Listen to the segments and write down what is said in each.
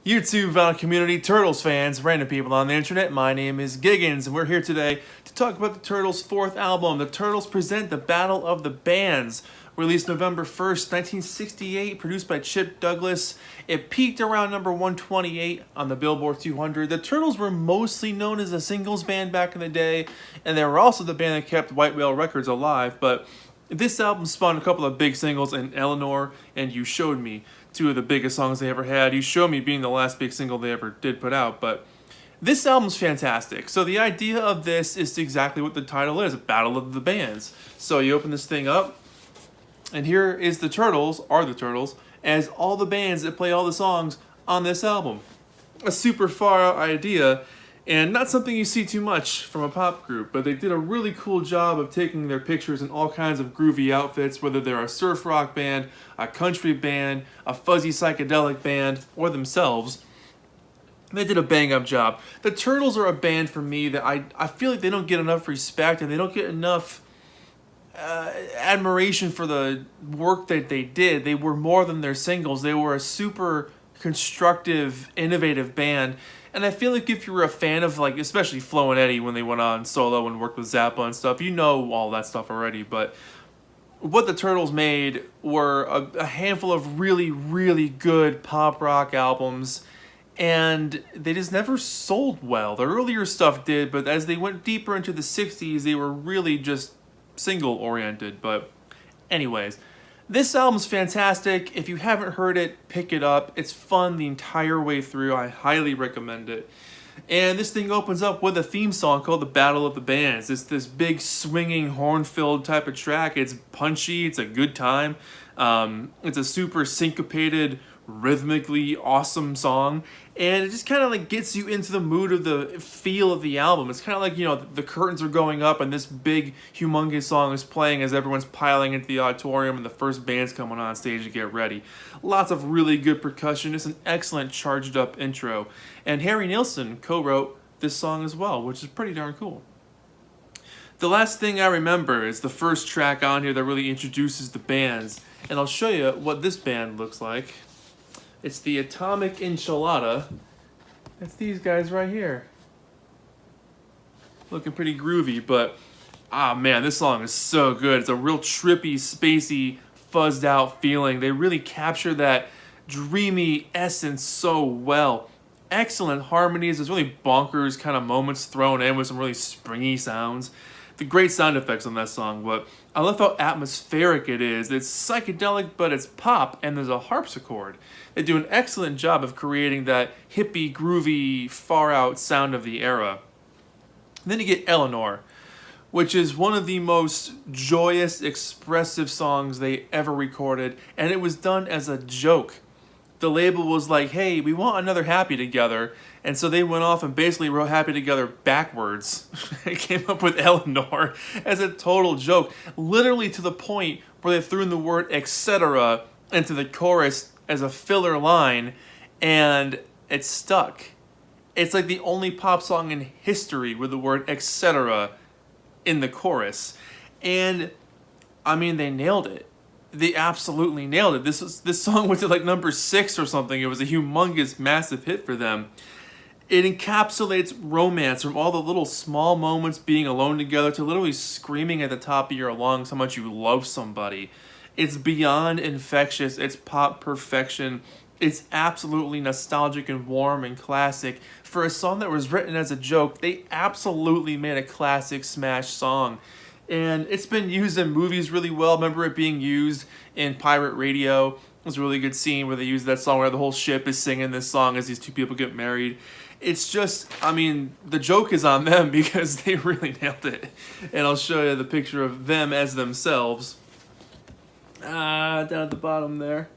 YouTube community, Turtles fans, random people on the internet, my name is Giggens, and we're here today to talk about the Turtles' fourth album. The Turtles present The Battle of the Bands, released November 1st, 1968, produced by Chip Douglas. It peaked around number 128 on the Billboard 200. The Turtles were mostly known as a singles band back in the day, and they were also the band that kept White Whale Records alive, but this album spawned a couple of big singles in Eleanor and You Showed Me, two of the biggest songs they ever had. You Showed Me being the last big single they ever did put out, but this album's fantastic. So the idea of this is exactly what the title is, Battle of the Bands. So you open this thing up, and here is the Turtles, as all the bands that play all the songs on this album. A super far out idea, and not something you see too much from a pop group, but they did a really cool job of taking their pictures in all kinds of groovy outfits, whether they're a surf rock band, a country band, a fuzzy psychedelic band, or themselves. They did a bang-up job. The Turtles are a band for me that I feel like they don't get enough respect, and they don't get enough admiration for the work that they did. They were more than their singles. They were a super constructive, innovative band. And I feel like if you were a fan of, like, especially Flo and Eddie when they went on solo and worked with Zappa and stuff, you know all that stuff already. But what the Turtles made were a handful of really, really good pop rock albums, and they just never sold well. The earlier stuff did, but as they went deeper into the 60s, they were really just single-oriented. But anyways, this album's fantastic. If you haven't heard it, pick it up. It's fun the entire way through. I highly recommend it. And this thing opens up with a theme song called The Battle of the Bands. It's this big swinging horn-filled type of track. It's punchy. It's a good time. It's a super syncopated, rhythmically awesome song. And it just kind of like gets you into the mood of the feel of the album. It's kind of like, you know, the curtains are going up and this big, humongous song is playing as everyone's piling into the auditorium and the first band's coming on stage to get ready. Lots of really good percussion. It's an excellent charged up intro. And Harry Nilsson co-wrote this song as well, which is pretty darn cool. The last thing I remember is the first track on here that really introduces the bands. And I'll show you what this band looks like. It's the Atomic Enchilada. That's these guys right here. Looking pretty groovy, but man, this song is so good. It's a real trippy, spacey, fuzzed out feeling. They really capture that dreamy essence so well. Excellent harmonies. There's really bonkers kind of moments thrown in with some really springy sounds. The great sound effects on that song, but I love how atmospheric it is. It's psychedelic, but it's pop, and there's a harpsichord. They do an excellent job of creating that hippie, groovy, far-out sound of the era. And then you get Eleanor, which is one of the most joyous, expressive songs they ever recorded, and it was done as a joke. The label was like, hey, we want another Happy Together, and so they went off and basically wrote Happy Together backwards. It came up with Eleanor as a total joke, literally to the point where they threw in the word etc. into the chorus as a filler line, and it stuck. It's like the only pop song in history with the word etc. in the chorus. And, I mean, they nailed it. They absolutely nailed it. This song went to like number 6 or something. It was a humongous, massive hit for them. It encapsulates romance from all the little small moments being alone together to literally screaming at the top of your lungs how much you love somebody. It's beyond infectious. It's pop perfection. It's absolutely nostalgic and warm and classic. For a song that was written as a joke, they absolutely made a classic smash song. And it's been used in movies really well. Remember it being used in Pirate Radio. It was a really good scene where they used that song where the whole ship is singing this song as these two people get married. It's just, I mean, the joke is on them because they really nailed it. And I'll show you the picture of them as themselves. Down at the bottom there.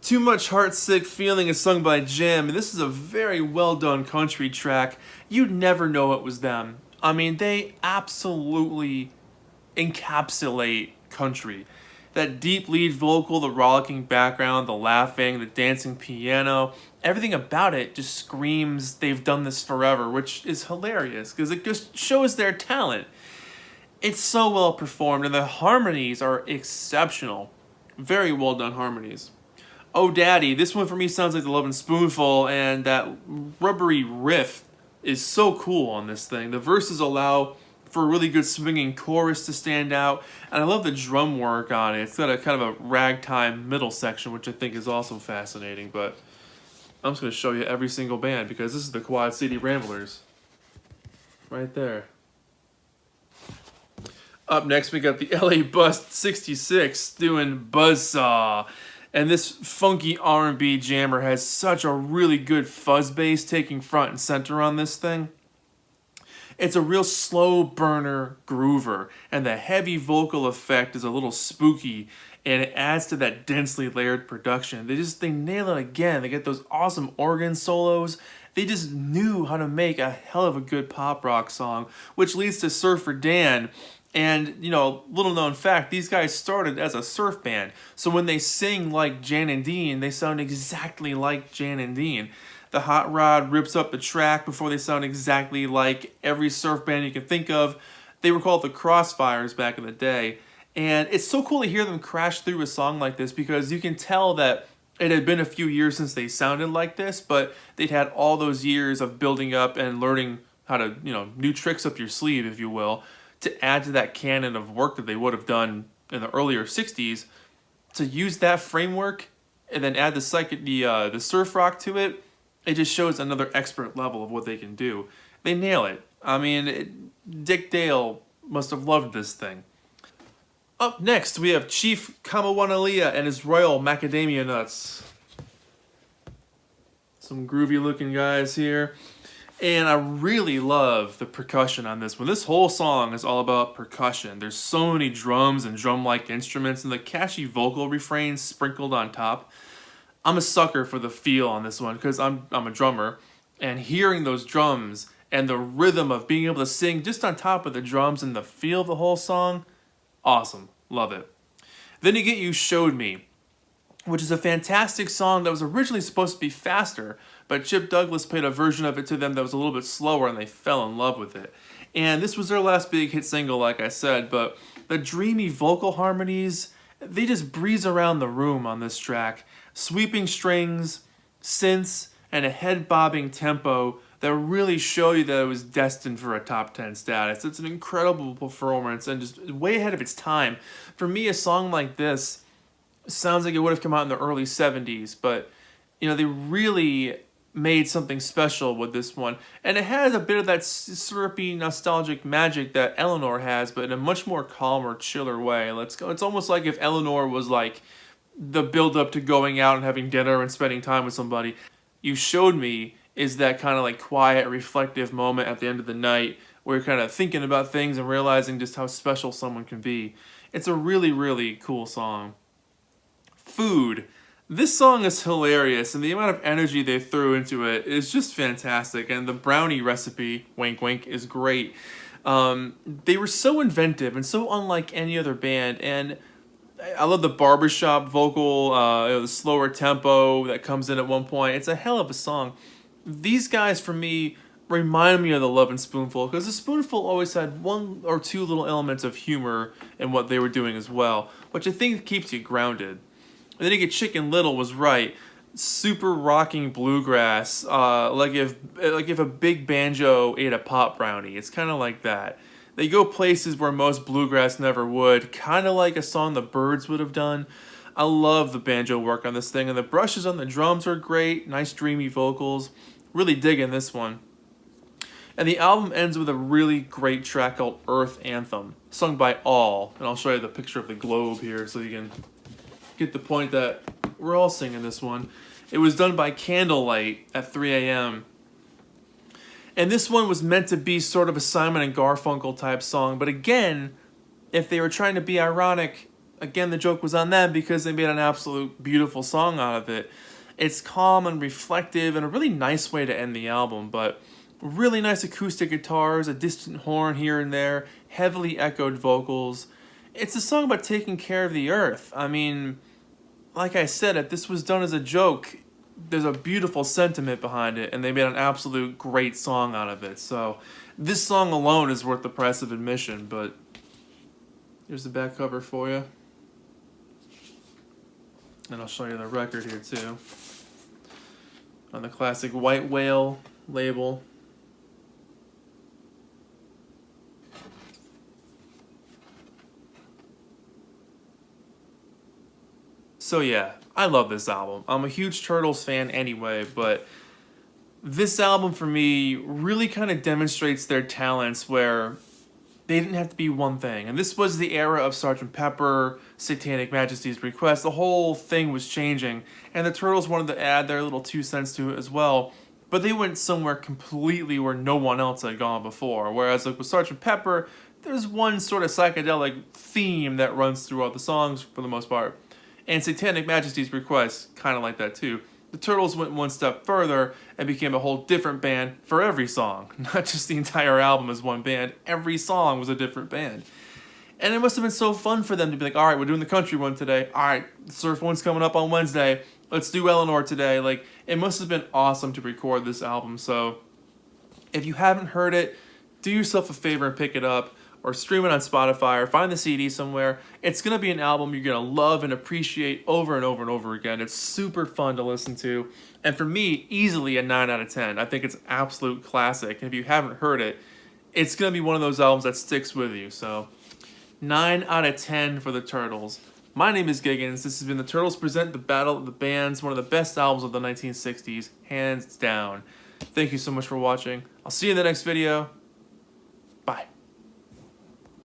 Too Much Heartsick Feeling is sung by Jim, and this is a very well done country track. You'd never know it was them. I mean, they absolutely encapsulate country. That deep lead vocal, the rollicking background, the laughing, the dancing piano, everything about it just screams they've done this forever, which is hilarious because it just shows their talent. It's so well performed, and the harmonies are exceptional. Very well done harmonies. Oh Daddy, this one for me sounds like the Lovin' Spoonful, and that rubbery riff is so cool on this thing. The verses allow for a really good swinging chorus to stand out, and I love the drum work on it. It's got a kind of a ragtime middle section, which I think is also fascinating, but I'm just going to show you every single band because this is the Quad City Ramblers. Right there. Up next, we got the LA Bust 66 doing Buzzsaw. And this funky R&B jammer has such a really good fuzz bass taking front and center on this thing. It's a real slow burner groover, and the heavy vocal effect is a little spooky, and it adds to that densely layered production. They nail it again. They get those awesome organ solos. They just knew how to make a hell of a good pop rock song, which leads to Surfer Dan. And, you know, little known fact, these guys started as a surf band. So when they sing like Jan and Dean, they sound exactly like Jan and Dean. The hot rod rips up the track before they sound exactly like every surf band you can think of. They were called the Crossfires back in the day. And it's so cool to hear them crash through a song like this because you can tell that it had been a few years since they sounded like this, but they'd had all those years of building up and learning how to, you know, new tricks up your sleeve, if you will, to add to that canon of work that they would have done in the earlier 60s, to use that framework and then add the surf rock to it, it just shows another expert level of what they can do. They nail it. I mean, Dick Dale must have loved this thing. Up next, we have Chief Wanalia and his Royal Macadamia Nuts. Some groovy looking guys here. And I really love the percussion on this one. This whole song is all about percussion. There's so many drums and drum-like instruments and the catchy vocal refrains sprinkled on top. I'm a sucker for the feel on this one because I'm a drummer. And hearing those drums and the rhythm of being able to sing just on top of the drums and the feel of the whole song, awesome. Love it. Then you get You Showed Me, which is a fantastic song that was originally supposed to be faster, but Chip Douglas played a version of it to them that was a little bit slower, and they fell in love with it. And this was their last big hit single, like I said, but the dreamy vocal harmonies, they just breeze around the room on this track. Sweeping strings, synths, and a head-bobbing tempo that really show you that it was destined for a top 10 status. It's an incredible performance and just way ahead of its time. For me, a song like this sounds like it would have come out in the early 70s, but you know, they really made something special with this one. And it has a bit of that syrupy, nostalgic magic that Eleanor has, but in a much more calmer, chiller way. It's almost like if Eleanor was like the build-up to going out and having dinner and spending time with somebody. You Showed Me is that kind of like quiet, reflective moment at the end of the night where you're kind of thinking about things and realizing just how special someone can be. It's a really, really cool song. Food. This song is hilarious, and the amount of energy they threw into it is just fantastic, and the brownie recipe, wink wink, is great. They were so inventive and so unlike any other band, and I love the barbershop vocal, the slower tempo that comes in at one point. It's a hell of a song. These guys, for me, remind me of the Lovin' Spoonful, because the Spoonful always had one or two little elements of humor in what they were doing as well, which I think keeps you grounded. And then you get Chicken Little was right. Super rocking bluegrass, like if a big banjo ate a pop brownie. It's kind of like that. They go places where most bluegrass never would, kind of like a song the Byrds would have done. I love the banjo work on this thing, and the brushes on the drums are great, nice dreamy vocals. Really digging this one. And the album ends with a really great track called Earth Anthem, sung by All. And I'll show you the picture of the globe here so you can get the point that we're all singing this one. It was done by candlelight at 3 a.m. And this one was meant to be sort of a Simon and Garfunkel type song, but again, if they were trying to be ironic, again, the joke was on them because they made an absolute beautiful song out of it. It's calm and reflective and a really nice way to end the album, but really nice acoustic guitars, a distant horn here and there, heavily echoed vocals. It's a song about taking care of the earth. I mean, like I said, if this was done as a joke, there's a beautiful sentiment behind it, and they made an absolute great song out of it. So this song alone is worth the price of admission, but here's the back cover for you. And I'll show you the record here too. On the classic White Whale label. So yeah, I love this album. I'm a huge Turtles fan anyway, but this album for me really kind of demonstrates their talents where they didn't have to be one thing. And this was the era of Sgt. Pepper, Satanic Majesty's Request. The whole thing was changing, and the Turtles wanted to add their little 2 cents to it as well. But they went somewhere completely where no one else had gone before. Whereas like with Sgt. Pepper, there's one sort of psychedelic theme that runs throughout the songs for the most part. And Satanic Majesty's Request, kind of like that too. The Turtles went one step further and became a whole different band for every song. Not just the entire album as one band. Every song was a different band. And it must have been so fun for them to be like, all right, we're doing the country one today. All right, the surf one's coming up on Wednesday. Let's do Eleanor today. Like, it must have been awesome to record this album. So if you haven't heard it, do yourself a favor and pick it up, or stream it on Spotify, or find the CD somewhere. It's going to be an album you're going to love and appreciate over and over and over again. It's super fun to listen to. And for me, easily a 9 out of 10. I think it's an absolute classic. And if you haven't heard it, it's going to be one of those albums that sticks with you. So 9 out of 10 for the Turtles. My name is Giggens. This has been the Turtles Present the Battle of the Bands, one of the best albums of the 1960s, hands down. Thank you so much for watching. I'll see you in the next video. Bye.